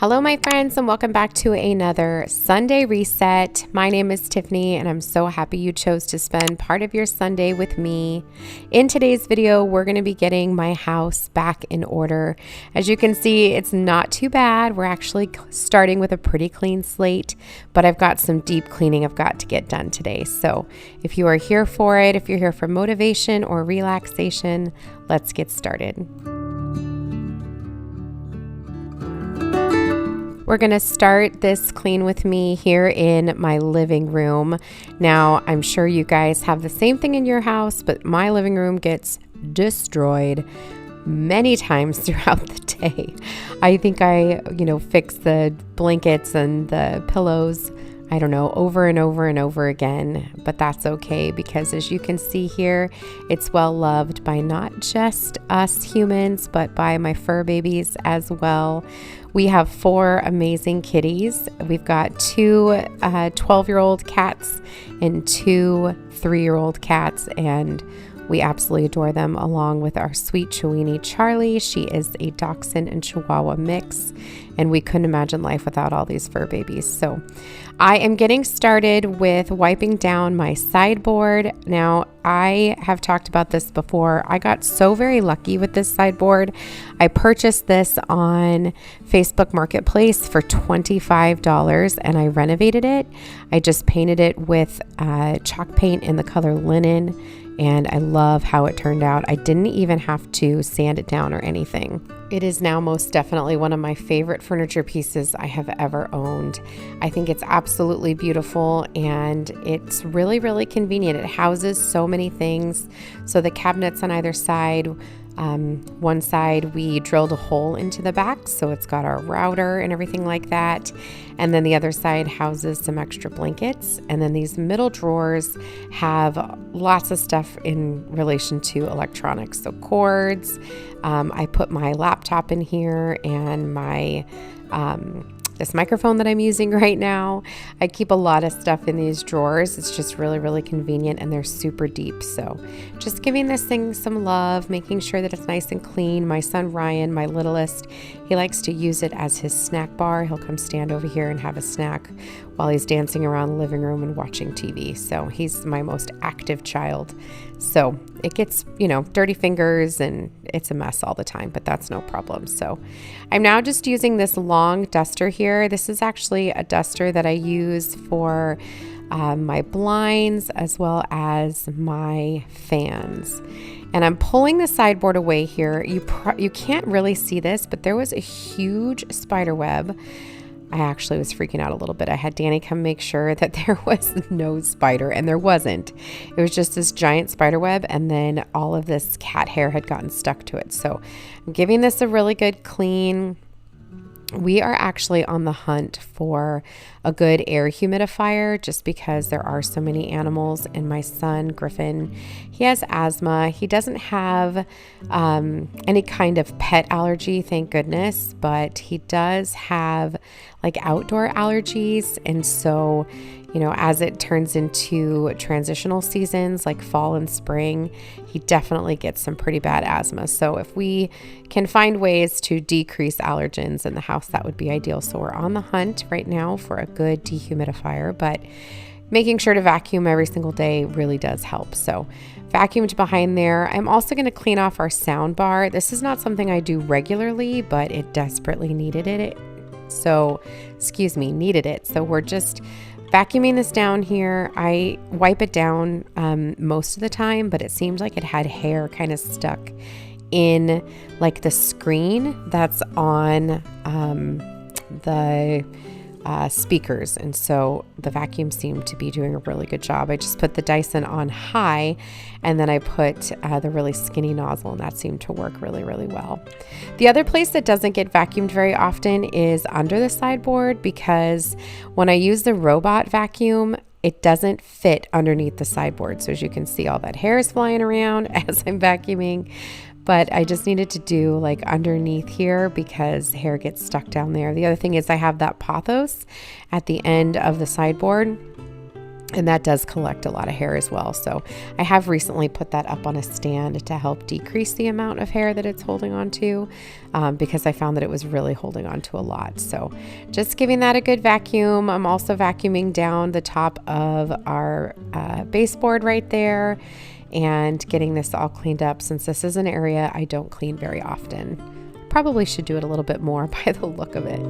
Hello, my friends, and welcome back to another Sunday Reset. My name is Tiffany, and I'm so happy you chose to spend part of your Sunday with me. In today's video, we're going to be getting my house back in order. As you can see, it's not too bad. We're actually starting with a pretty clean slate, but I've got some deep cleaning I've got to get done today. So if you are here for it, if you're here for motivation or relaxation, let's get started. We're going to start this clean with me here in my living room. Now, I'm sure you guys have the same thing in your house, but my living room gets destroyed many times throughout the day. I think I, fix the blankets and the pillows, I don't know, over and over and over again, but that's okay because as you can see here, it's well loved by not just us humans, but by my fur babies as well. We have 4 amazing kitties. We've got 2 12-year-old cats and 2 3-year-old cats, and we absolutely adore them, along with our sweet Chiweenie Charlie. She is a Dachshund and Chihuahua mix, and we couldn't imagine life without all these fur babies. So I am getting started with wiping down my sideboard. Now, I have talked about this before. I got so very lucky with this sideboard. I purchased this on Facebook Marketplace for $25, and I renovated it. I just painted it with chalk paint in the color linen, and I love how it turned out. I didn't even have to sand it down or anything. It is now most definitely one of my favorite furniture pieces I have ever owned. I think it's absolutely beautiful, and it's really, really convenient. It houses so many things. So the cabinets on either side, one side we drilled a hole into the back, so it's got our router and everything like that. And then the other side houses some extra blankets. And then these middle drawers have lots of stuff in relation to electronics. So cords, I put my laptop in here and my this microphone that I'm using right now. I keep a lot of stuff in these drawers. It's just really, really convenient, and they're super deep. So just giving this thing some love, making sure that it's nice and clean. My son Ryan, my littlest, he likes to use it as his snack bar. He'll come stand over here and have a snack while he's dancing around the living room and watching TV. So he's my most active child. So it gets, dirty fingers and it's a mess all the time, but that's no problem. So I'm now just using this long duster here. This is actually a duster that I use for my blinds as well as my fans. And I'm pulling the sideboard away here. You can't really see this, but there was a huge spider web. I actually was freaking out a little bit. I had Danny come make sure that there was no spider, and there wasn't. It was just this giant spider web, and then all of this cat hair had gotten stuck to it. So I'm giving this a really good clean. We are actually on the hunt for a good air humidifier just because there are so many animals. And my son, Griffin, he has asthma. He doesn't have any kind of pet allergy, thank goodness, but he does have like outdoor allergies. And so, as it turns into transitional seasons like fall and spring, he definitely gets some pretty bad asthma. So if we can find ways to decrease allergens in the house, that would be ideal. So we're on the hunt right now for a good dehumidifier, but making sure to vacuum every single day really does help. So vacuumed behind there. I'm also going to clean off our sound bar. This is not something I do regularly, but it desperately needed it. So we're just vacuuming this down here. I wipe it down most of the time, but it seemed like it had hair kind of stuck in like the screen that's on the speakers. And so the vacuum seemed to be doing a really good job. I just put the Dyson on high, and then I put the really skinny nozzle, and that seemed to work really, really well. The other place that doesn't get vacuumed very often is under the sideboard, because when I use the robot vacuum, it doesn't fit underneath the sideboard. So as you can see, all that hair is flying around as I'm vacuuming. But I just needed to do like underneath here because hair gets stuck down there. The other thing is I have that pothos at the end of the sideboard. And that does collect a lot of hair as well. So I have recently put that up on a stand to help decrease the amount of hair that it's holding on to, because I found that it was really holding on to a lot. So just giving that a good vacuum. I'm also vacuuming down the top of our baseboard right there and getting this all cleaned up, since this is an area I don't clean very often. Probably should do it a little bit more by the look of it.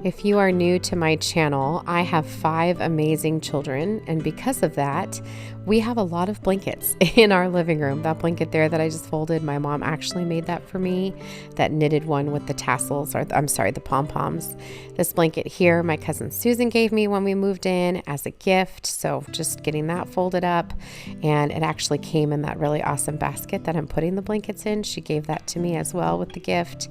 If you are new to my channel, I have 5 amazing children, and because of that, we have a lot of blankets in our living room. That blanket there that I just folded, my mom actually made that for me, that knitted one with the tassels, or I'm sorry, the pom-poms. This blanket here, my cousin Susan gave me when we moved in as a gift, so just getting that folded up, and it actually came in that really awesome basket that I'm putting the blankets in. She gave that to me as well with the gift,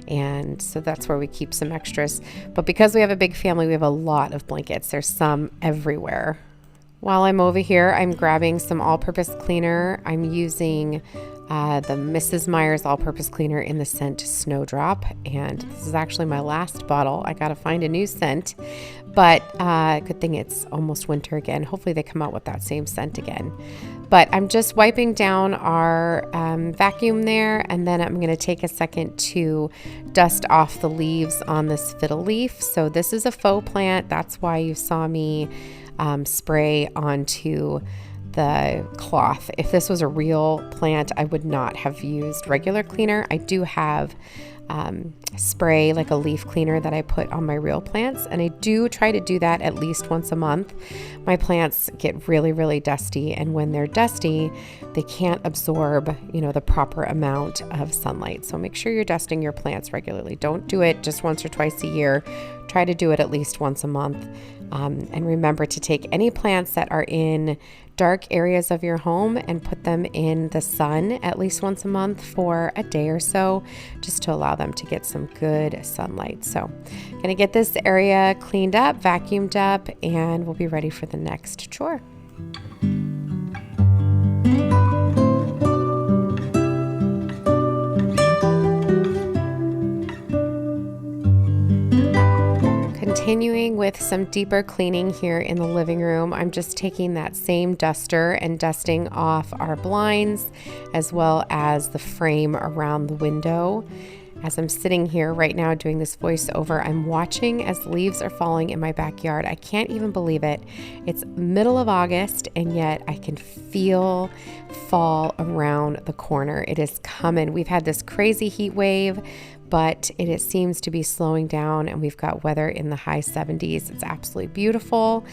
and so that's where we keep some extras. But because we have a big family, we have a lot of blankets. There's some everywhere. While I'm over here, I'm grabbing some all-purpose cleaner. I'm using the Mrs. Meyer's all-purpose cleaner in the scent Snowdrop, and this is actually my last bottle. I gotta find a new scent, but good thing it's almost winter again. Hopefully they come out with that same scent again. But I'm just wiping down our vacuum there, and then I'm going to take a second to dust off the leaves on this fiddle leaf. So this is a faux plant. That's why you saw me spray onto the cloth. If this was a real plant, I would not have used regular cleaner. I do have spray, like a leaf cleaner, that I put on my real plants, and I do try to do that at least once a month. My plants get really, really dusty, and when they're dusty, they can't absorb, the proper amount of sunlight. So make sure you're dusting your plants regularly. Don't do it just once or twice a year. Try to do it at least once a month. And remember to take any plants that are in dark areas of your home and put them in the sun at least once a month for a day or so, just to allow them to get some good sunlight. So I'm gonna get this area cleaned up, vacuumed up, and we'll be ready for the next chore. Continuing with some deeper cleaning here in the living room, I'm just taking that same duster and dusting off our blinds as well as the frame around the window. As I'm sitting here right now doing this voiceover, I'm watching as leaves are falling in my backyard. I can't even believe it. It's middle of August, and yet I can feel fall around the corner. It is coming. We've had this crazy heat wave, but it seems to be slowing down, and we've got weather in the high 70s. It's absolutely beautiful,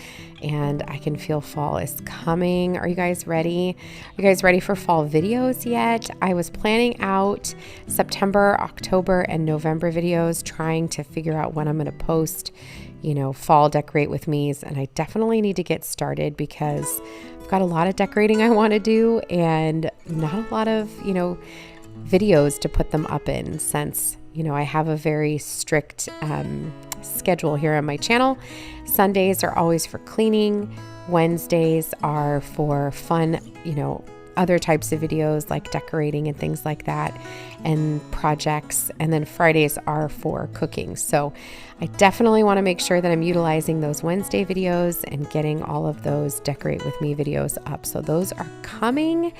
and I can feel fall is coming. Are you guys ready? Are you guys ready for fall videos yet? I was planning out September, October, and November videos, trying to figure out when I'm going to post, fall decorate with me's, and I definitely need to get started because I've got a lot of decorating I want to do and not a lot of, videos to put them up in, since I have a very strict schedule here on my channel. Sundays are always for cleaning. Wednesdays are for fun, other types of videos like decorating and things like that, and projects. And then Fridays are for cooking. So I definitely want to make sure that I'm utilizing those Wednesday videos and getting all of those Decorate With Me videos up. So those are coming.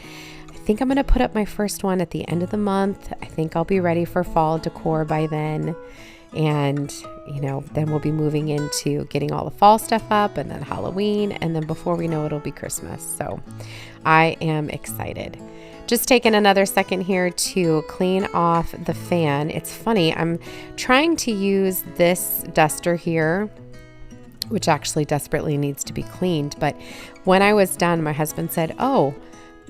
I think I'm going to put up my first one at the end of the month. I think I'll be ready for fall decor by then. And, then we'll be moving into getting all the fall stuff up, and then Halloween. And then before we know it, it'll be Christmas. So I am excited. Just taking another second here to clean off the fan. It's funny, I'm trying to use this duster here, which actually desperately needs to be cleaned. But when I was done, my husband said, "Oh,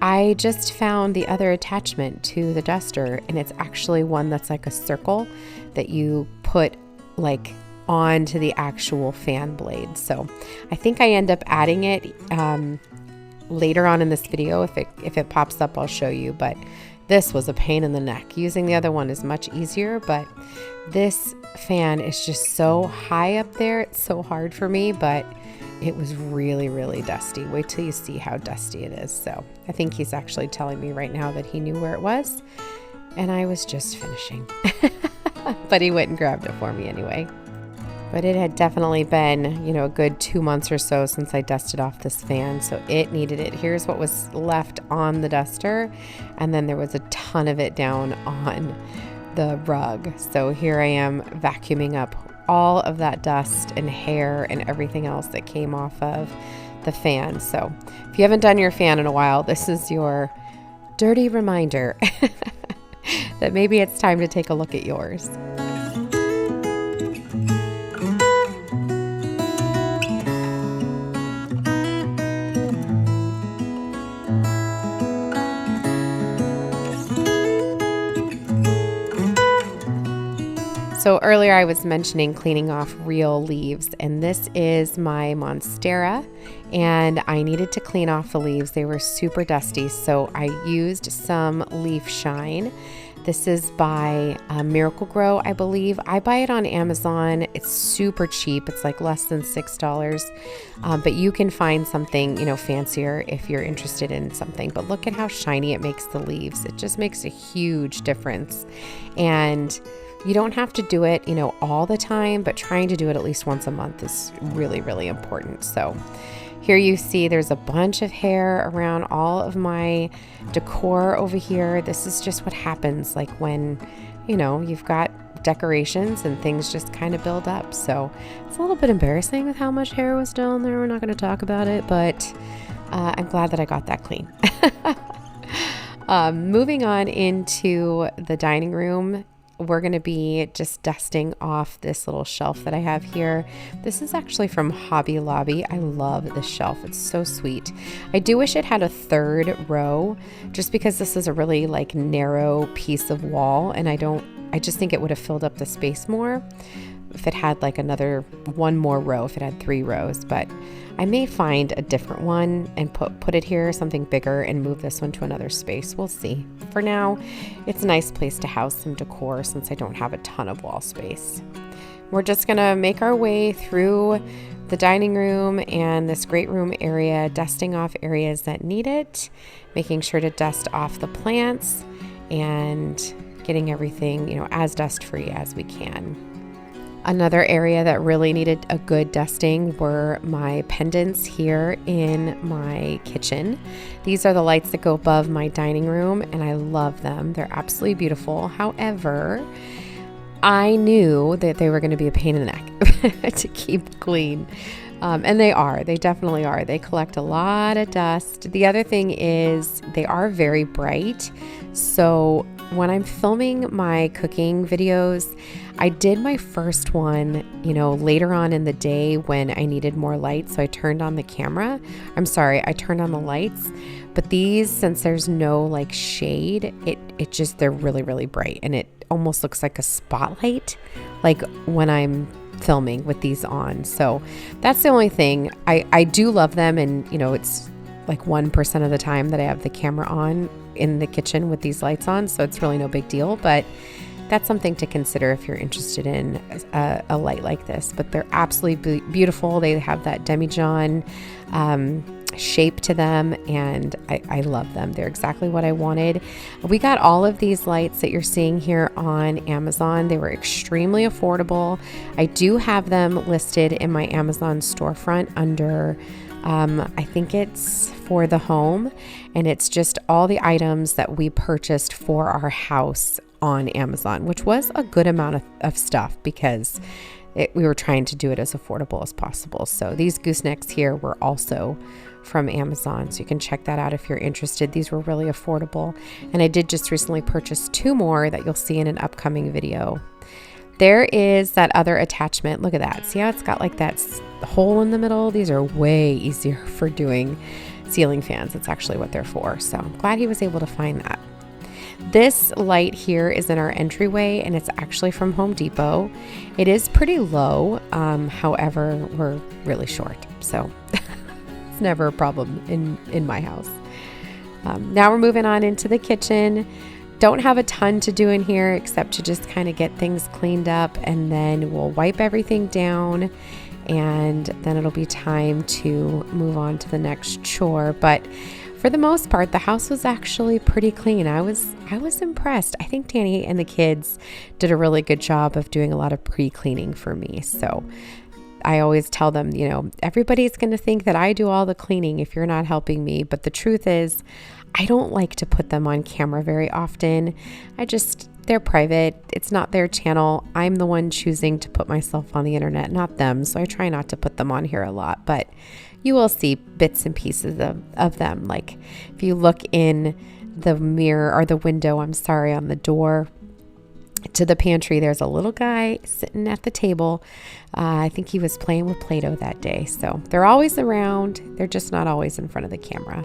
I just found the other attachment to the duster," and it's actually one that's like a circle that you put like onto the actual fan blade. So I think I end up adding it later on in this video. If it pops up, I'll show you, but this was a pain in the neck. Using the other one is much easier, but this fan is just so high up there. It's so hard for me, but it was really, really dusty. Wait till you see how dusty it is. So I think he's actually telling me right now that he knew where it was, and I was just finishing. But he went and grabbed it for me anyway. But it had definitely been, a good 2 months or so since I dusted off this fan, so it needed it. Here's what was left on the duster, and then there was a ton of it down on the rug. So here I am vacuuming up all of that dust and hair and everything else that came off of the fan. So if you haven't done your fan in a while, this is your dirty reminder that maybe it's time to take a look at yours. So earlier I was mentioning cleaning off real leaves, and this is my Monstera, and I needed to clean off the leaves. They were super dusty, so I used some leaf shine. This is by Miracle Grow, I believe. I buy it on Amazon. It's super cheap. It's like less than $6, but you can find something, fancier if you're interested in something. But look at how shiny it makes the leaves. It just makes a huge difference. And you don't have to do it, all the time, but trying to do it at least once a month is really, really important. So here you see there's a bunch of hair around all of my decor over here. This is just what happens like when, you've got decorations and things just kind of build up. So it's a little bit embarrassing with how much hair was down there. We're not going to talk about it, but I'm glad that I got that clean. Moving on into the dining room, we're going to be just dusting off this little shelf that I have here. This is actually from Hobby Lobby. I love this shelf. It's so sweet. I do wish it had a third row just because this is a really narrow piece of wall, and I just think it would have filled up the space more if it had one more row, if it had 3 rows, but I may find a different one and put it here, something bigger, and move this one to another space. We'll see. For now, it's a nice place to house some decor since I don't have a ton of wall space. We're just gonna make our way through the dining room and this great room area, dusting off areas that need it, making sure to dust off the plants, and getting everything, as dust-free as we can. Another area that really needed a good dusting were my pendants here in my kitchen. These are the lights that go above my dining room, and I love them. They're absolutely beautiful. However, I knew that they were going to be a pain in the neck to keep clean. And they are. They definitely are. They collect a lot of dust. The other thing is they are very bright. So when I'm filming my cooking videos, I did my first one, later on in the day when I needed more light. So I turned on the camera. I turned on the lights. But these, since there's no shade, they're really, really bright. And it almost looks like a spotlight, when I'm filming with these on. So that's the only thing. I do love them, and it's 1% of the time that I have the camera on in the kitchen with these lights on, so it's really no big deal, but that's something to consider if you're interested in a light like this. But they're absolutely beautiful. They have that demijohn shape to them, and I love them. They're exactly what I wanted. We got all of these lights that you're seeing here on Amazon. They were extremely affordable. I do have them listed in my Amazon storefront under I think it's for the home, and it's just all the items that we purchased for our house on Amazon, which was a good amount of stuff because we were trying to do it as affordable as possible. So these goosenecks here were also from Amazon, so you can check that out if you're interested. These were really affordable, and I did just recently purchase 2 more that you'll see in an upcoming video. There is that other attachment. Look at that. See how it's got that hole in the middle? These are way easier for doing ceiling fans. It's actually what they're for. So I'm glad he was able to find that. This light here is in our entryway, and it's actually from Home Depot. It is pretty low. However, we're really short, so it's never a problem in my house. Now we're moving on into the kitchen. Don't have a ton to do in here except to just kind of get things cleaned up, and then we'll wipe everything down and then it'll be time to move on to the next chore. But for the most part, the house was actually pretty clean. I was impressed. I think Danny and the kids did a really good job of doing a lot of pre-cleaning for me. So I always tell them, everybody's going to think that I do all the cleaning if you're not helping me. But the truth is, I don't like to put them on camera very often. They're private. It's not their channel. I'm the one choosing to put myself on the internet, not them. So I try not to put them on here a lot, but you will see bits and pieces of them. Like if you look in the mirror or the window, on the door to the pantry, there's a little guy sitting at the table. I think he was playing with Play-Doh that day. So they're always around. They're just not always in front of the camera.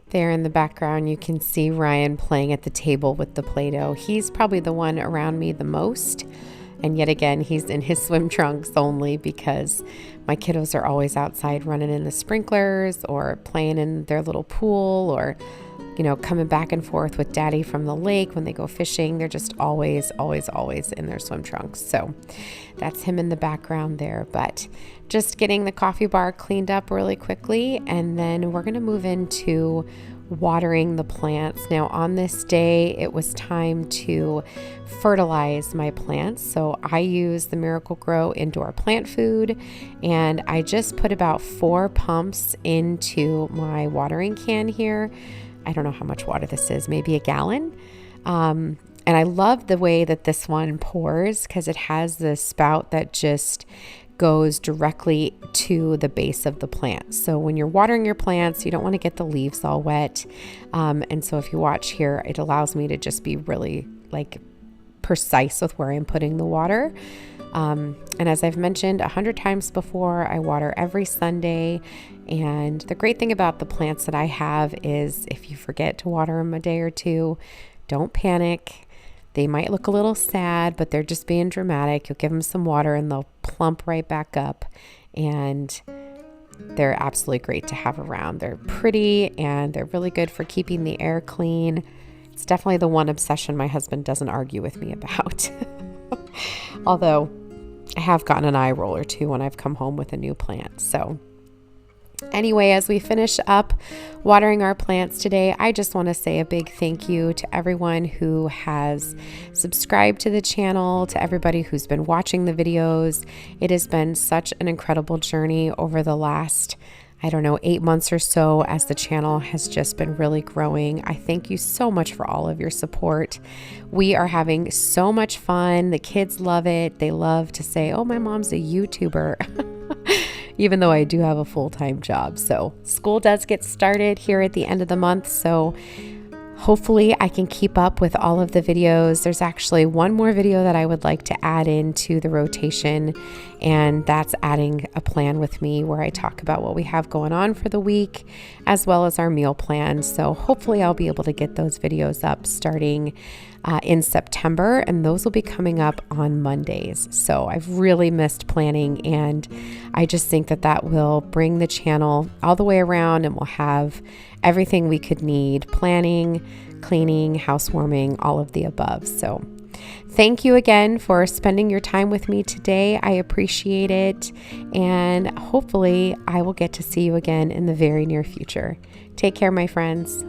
There in the background, you can see Ryan playing at the table with the Play-Doh. He's probably the one around me the most. And yet again, he's in his swim trunks only because my kiddos are always outside running in the sprinklers or playing in their little pool or, coming back and forth with Daddy from the lake when they go fishing. They're just always in their swim trunks. So that's him in the background there. But just getting the coffee bar cleaned up really quickly, and then we're going to move into watering the plants. Now on this day, it was time to fertilize my plants. So I use the Miracle-Gro indoor plant food, and I just put about 4 pumps into my watering can here. I don't know how much water this is, maybe a gallon. And I love the way that this one pours because it has this spout that just goes directly to the base of the plant. So when you're watering your plants, you don't want to get the leaves all wet. And so if you watch here, it allows me to just be really precise with where I'm putting the water. And as I've mentioned 100 times before, I water every Sunday. And the great thing about the plants that I have is if you forget to water them a day or two, don't panic. They might look a little sad, but they're just being dramatic. You'll give them some water and they'll plump right back up. And they're absolutely great to have around. They're pretty and they're really good for keeping the air clean. It's definitely the one obsession my husband doesn't argue with me about. Although I have gotten an eye roll or two when I've come home with a new plant. So anyway, as we finish up watering our plants today, I just want to say a big thank you to everyone who has subscribed to the channel, to everybody who's been watching the videos. It has been such an incredible journey over the last 8 months or so as the channel has just been really growing. I thank you so much for all of your support. We are having so much fun. The kids love it. They love to say, oh, my mom's a YouTuber. Even though I do have a full-time job. So school does get started here at the end of the month. So hopefully I can keep up with all of the videos. There's actually one more video that I would like to add into the rotation, and that's adding a plan with me where I talk about what we have going on for the week, as well as our meal plan. So hopefully I'll be able to get those videos up starting in September, and those will be coming up on Mondays. So I've really missed planning, and I just think that will bring the channel all the way around, and we'll have everything we could need: planning, cleaning, housewarming, all of the above. So thank you again for spending your time with me today. I appreciate it, and hopefully I will get to see you again in the very near future. Take care, my friends.